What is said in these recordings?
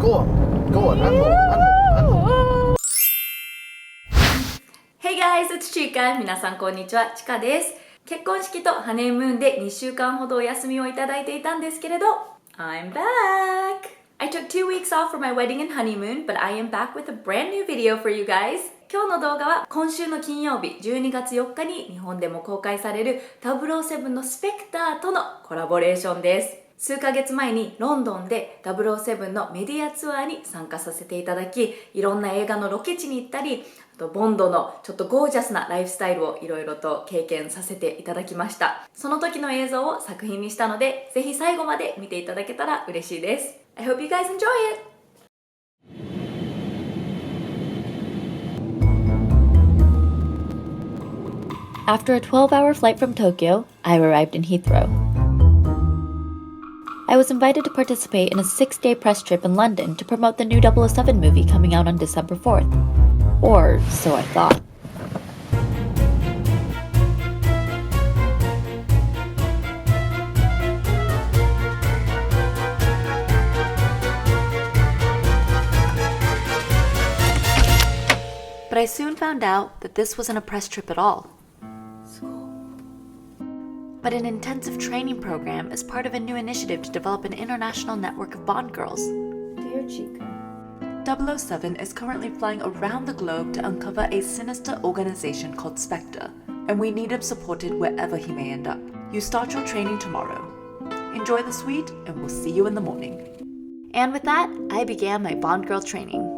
Go on, Ango. Hey guys, it's Chika. 皆さんこんにちは、ちかです。結婚式とハネムーンで2週間ほどお休みをいただいていたんですけれど、I'm back! I took 2 weeks off for my wedding and honeymoon, but I am back with a brand new video for you guys. 今日の動画は今週の金曜日12月4日に日本でも公開される007のスペクターとのコラボレーションです。数ヶ月前にロンドンで007のメディアツアーに参加させていただき、いろんな映画のロケ地に行ったり、あとボンドのちょっとゴージャスなライフスタイルをいろいろと経験させていただきました。その時の映像を作品にしたので、ぜひ最後まで見ていただけたら嬉しいです。I hope you guys enjoy it! After a 12-hour flight from Tokyo, I arrived in Heathrow.I was invited to participate in a 6-day press trip in London to promote the new 007 movie coming out on December 4th. Or so I thought. But I soon found out that this wasn't a press trip at all.But an intensive training program is part of a new initiative to develop an international network of BondGirls. Dear Chica, 007 is currently flying around the globe to uncover a sinister organization called Spectre, and we need him supported wherever he may end up. You start your training tomorrow. Enjoy the suite, and we'll see you in the morning. And with that, I began my BondGirl training.Carsick.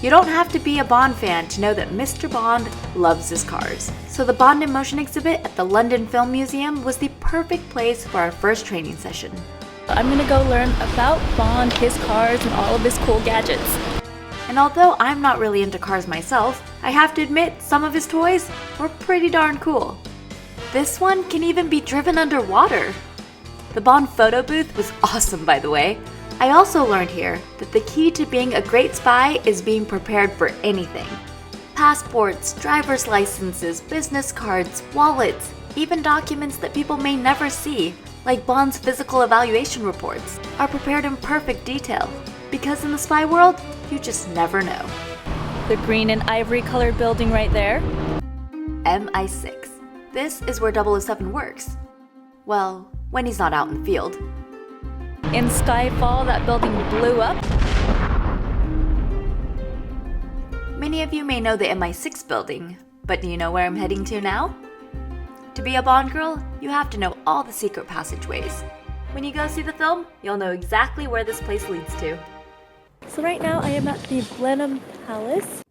You don't have to be a Bond fan to know that Mr. Bond loves his cars. So the Bond in Motion exhibit at the London Film Museum was the perfect place for our first training session. I'm gonna go learn about Bond, his cars, and all of his cool gadgets. And although I'm not really into cars myself, I have to admit some of his toys were pretty darn cool. This one can even be driven underwater. The Bond photo booth was awesome, by the way.I also learned here that the key to being a great spy is being prepared for anything. Passports, driver's licenses, business cards, wallets, even documents that people may never see, like Bond's physical evaluation reports, are prepared in perfect detail. Because in the spy world, you just never know. The green and ivory colored building right there? MI6. This is where 007 works. Well, when he's not out in the field.In Skyfall, that building blew up. Many of you may know the MI6 building, but do you know where I'm heading to now? To be a Bond girl, you have to know all the secret passageways. When you go see the film, you'll know exactly where this place leads to. So right now I am at the Blenheim Palace.The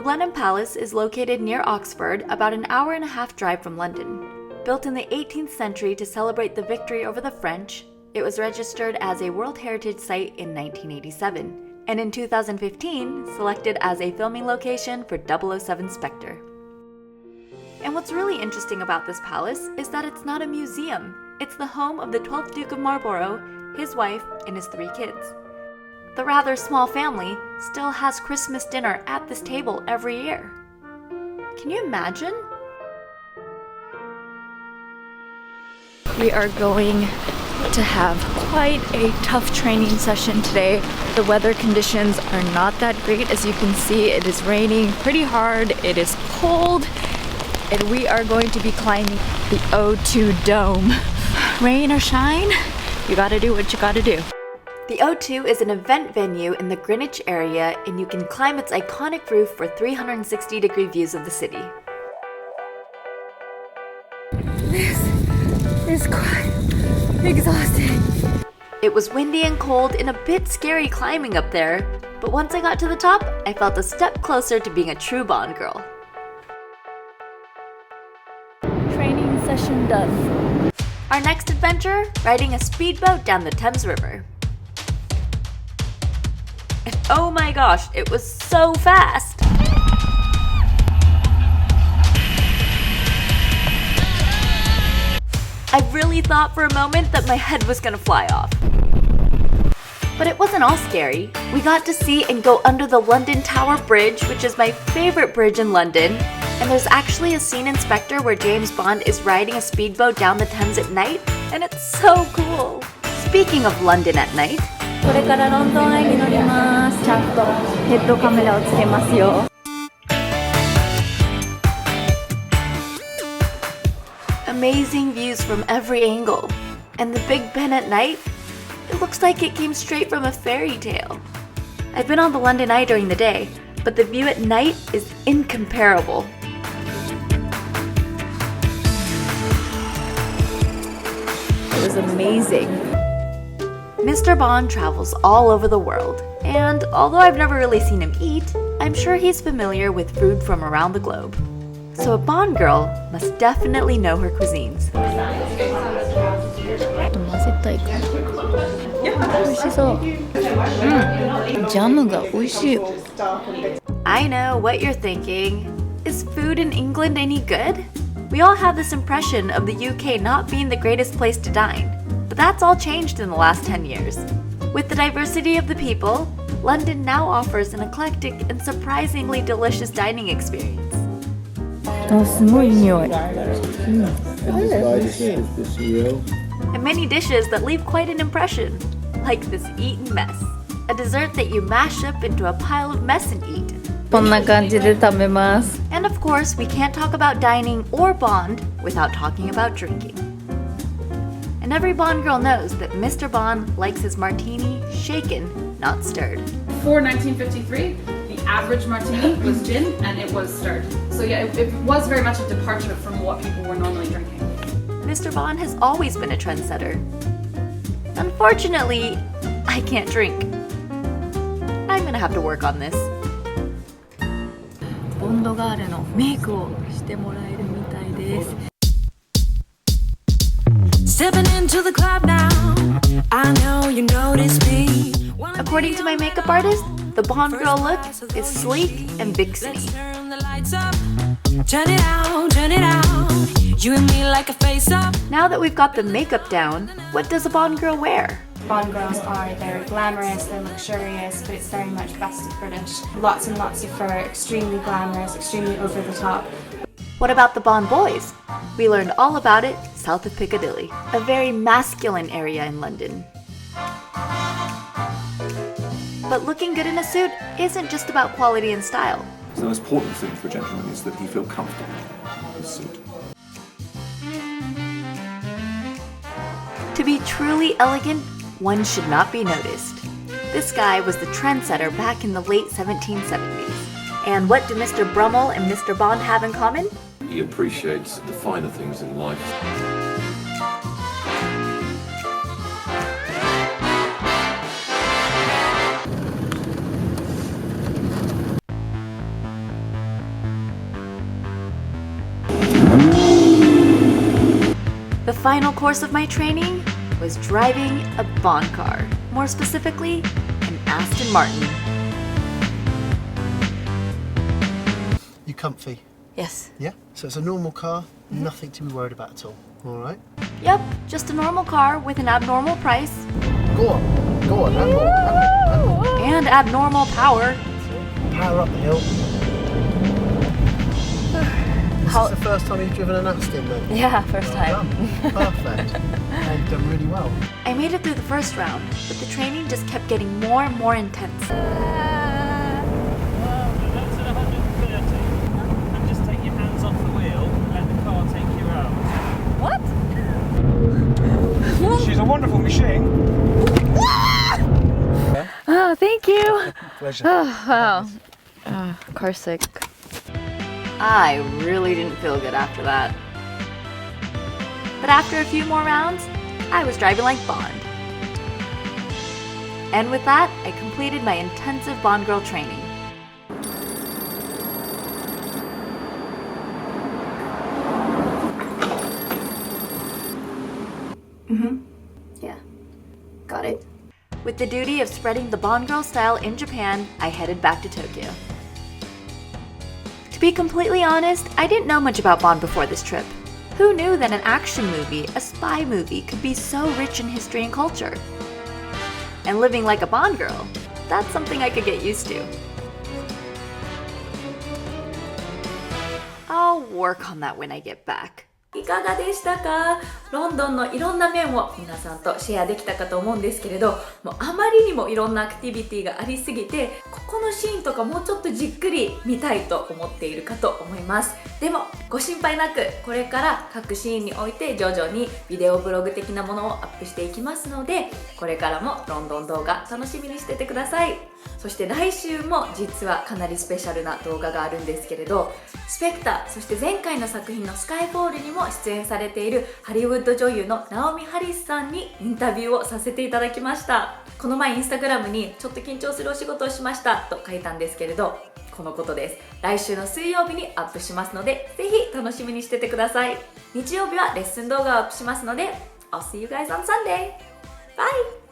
Blenheim Palace is located near Oxford, about an hour and a half drive from London. Built in the 18th century to celebrate the victory over the French, it was registered as a World Heritage Site in 1987, and in 2015 selected as a filming location for 007 Spectre. And what's really interesting about this palace is that it's not a museum. It's the home of the 12th Duke of Marlborough, his wife, and his 3 kids.The rather small family still has Christmas dinner at this table every year. Can you imagine? We are going to have quite a tough training session today. The weather conditions are not that great. As you can see, it is raining pretty hard. It is cold. And we are going to be climbing the O2 Dome. Rain or shine, you gotta do what you gotta do.The O2 is an event venue in the Greenwich area, and you can climb its iconic roof for 360-degree views of the city. This is quite exhausting. It was windy and cold and a bit scary climbing up there, but once I got to the top, I felt a step closer to being a true Bond girl. Training session done. Our next adventure, riding a speedboat down the Thames River. And oh my gosh, it was so fast! I really thought for a moment that my head was gonna fly off. But it wasn't all scary. We got to see and go under the London Tower Bridge, which is my favorite bridge in London. And there's actually a scene in Spectre where James Bond is riding a speedboat down the Thames at night, and it's so cool. Speaking of London at night, これからロンドン愛に乗ります。ちゃんとヘッドカメラをつけますよ。amazing views from every angle. And the Big Ben at night? It looks like it came straight from a fairy tale. I've been on the London Eye during the day, but the view at night is incomparable. It was amazing. Mr. Bond travels all over the world, and although I've never really seen him eat, I'm sure he's familiar with food from around the globe. So a Bond girl must definitely know her cuisines. 混ぜたいかな。美味しそう。ジャムが美味しいよ。I know what you're thinking. Is food in England any good? We all have this impression of the UK not being the greatest place to dine, but that's all changed in the last 10 years. With the diversity of the people, London now offers an eclectic and surprisingly delicious dining experience. あ、すごい匂い。And many dishes that leave quite an impression, like this Eaton mess, a dessert that you mash up into a pile of mess and eat. こんな感じで食べます。 And of course, we can't talk about dining or Bond without talking about drinking. And every Bond girl knows that Mr. Bond likes his martini shaken, not stirred. For 1953, the average martini was gin and it was stirred. So yeah, it was very much a departure from what people were normally drinking. Mr. Bond has always been a trendsetter. Unfortunately, I can't drink. I'm gonna have to work on this. ボンドガールのメイクをしてもらえるみたいです。 Stepping into the club now, I know you notice me. According to my makeup artist, the Bond girl look is sleek and vixeny. Turn the lights up, turn it out, you and me like a face up. Now that we've got the makeup down, what does a Bond girl wear? Bond girls are, they're glamorous, they're luxurious, but it's very much best of British. Lots and lots of fur, extremely glamorous, extremely over the top. What about the Bond boys? We learned all about it south of Piccadilly, a very masculine area in London. But looking good in a suit isn't just about quality and style. So the most important thing for a gentleman is that he feel comfortable in his suit. To be truly elegant, one should not be noticed. This guy was the trendsetter back in the late 1770s. And what do Mr. Brummel and Mr. Bond have in common? He appreciates the finer things in life. The final course of my training was driving a Bond car, more specifically, an Aston Martin. You comfy? Yes. Yeah? So it's a normal car, nothing to be worried about at all. Alright? Yep, just a normal car with an abnormal price Go on, handle. and abnormal power. Power up the hill. This is the first time you've driven an Aston then? Yeah, first time. Done. Perfect. And you've done really well. I made it through the first round, but the training just kept getting more and more intense. She's a wonderful machine. Oh, thank you. Pleasure. Oh, wow. Car sick. I really didn't feel good after that. But after a few more rounds, I was driving like Bond. And with that, I completed my intensive BondGirl training. Yeah, got it. With the duty of spreading the BondGirl style in Japan, I headed back to Tokyo. To be completely honest, I didn't know much about Bond before this trip. Who knew that an action movie, a spy movie, could be so rich in history and culture? And living like a Bond girl, that's something I could get used to. I'll work on that when I get back. いかがでしたか？ロンドンのいろんな面を皆さんとシェアできたかと思うんですけれど、もうあまりにもいろんなアクティビティがありすぎて、ここのシーンとかもうちょっとじっくり見たいと思っているかと思います。でもご心配なく、これから各シーンにおいて徐々にビデオブログ的なものをアップしていきますので、これからもロンドン動画楽しみにしててください。そして来週も実はかなりスペシャルな動画があるんですけれど、スペクター、そして前回の作品のスカイフォールにも出演されているハリウッド女優のナオミ・ハリスさんにインタビューをさせていただきました。この前インスタグラムにちょっと緊張するお仕事をしましたと書いたんですけれど、このことです。来週の水曜日にアップしますので、ぜひ楽しみにしててください。日曜日はレッスン動画をアップしますので、I'll see you guys on Sunday! Bye!